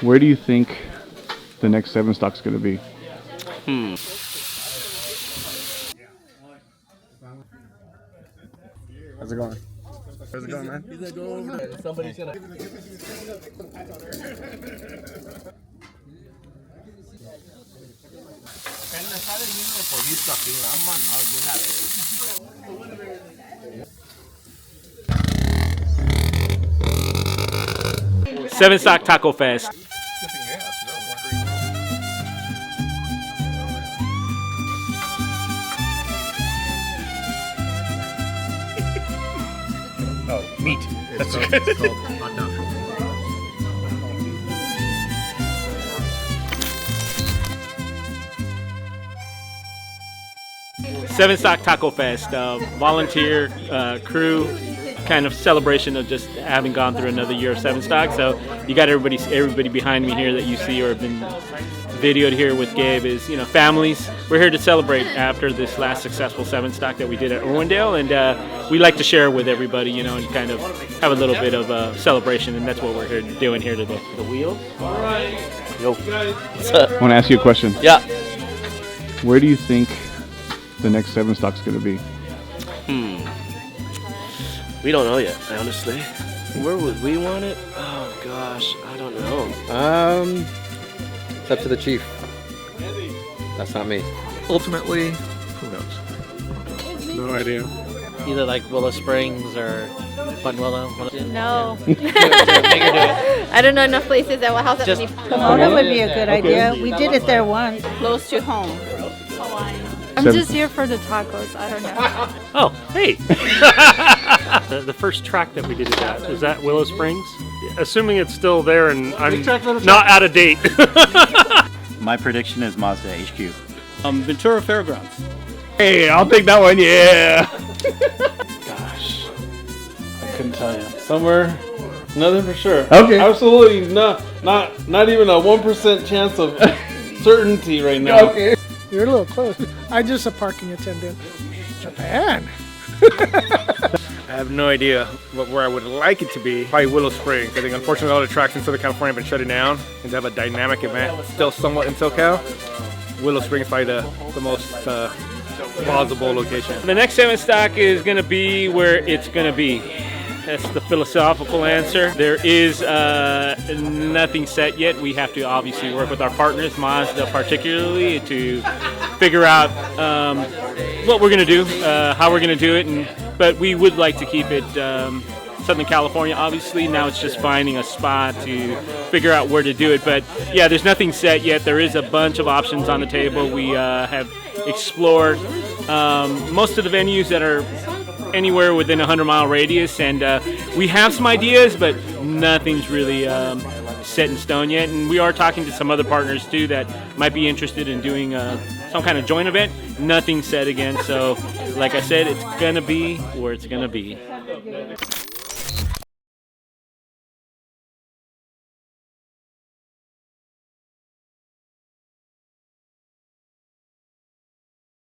Where do you think the next Sevenstock's going to be? How's it going? How's it going, man? He's gonna go over there. Somebody's gonna. Sevenstock Tacofest. Oh, meat. That's good. It's called hot dog. Sevenstock Tacofest, volunteer crew kind of celebration of just having gone through another year of Sevenstock. So you got everybody behind me here that you see or have been videoed here with Gabe is, you know, families. We're here to celebrate after this last successful Sevenstock that we did at Irwindale, and we like to share with everybody, you know, and kind of have a little bit of a celebration, and that's what we're here doing here today. The wheel. All right. Yo. I want to ask you a question. Yeah. Where do you think the next Sevenstock's going to be? We don't know yet, honestly. Where would we want it? Oh gosh, I don't know. It's up to the chief. That's not me. Ultimately, who knows? No idea. Either like Willow Springs or Buttonwillow. No. I don't know enough places that will house that many. Pomona would be a good idea. We did it there once. Close to home. I'm just here for the tacos. I don't know. Oh, hey. The first track that we did is that Willow Springs? Assuming it's still there and I'm not out of date. My prediction is Mazda HQ. Ventura Fairgrounds. Hey, I'll take that one, yeah! Gosh, I couldn't tell you. Somewhere, nothing for sure. Okay. Absolutely not even a 1% chance of certainty right now. Okay. You're a little close. I'm just a parking attendant. Japan. I have no idea where I would like it to be. Probably Willow Springs. I think unfortunately all the tracks in Southern California have been shutting down, and to have a dynamic event still somewhat in SoCal, Willow Springs is probably the most plausible location. The next Sevenstock is going to be where it's going to be. That's the philosophical answer. There is nothing set yet. We have to obviously work with our partners, Mazda particularly, to figure out what we're going to do, how we're going to do it. But we would like to keep it Southern California, obviously. Now it's just finding a spot to figure out where to do it. But yeah, there's nothing set yet. There is a bunch of options on the table. We have explored most of the venues that are anywhere within a 100-mile radius, and we have some ideas, but nothing's really set in stone yet. And we are talking to some other partners too that might be interested in doing some kind of joint event. Nothing set again, so like I said, it's gonna be where it's gonna be.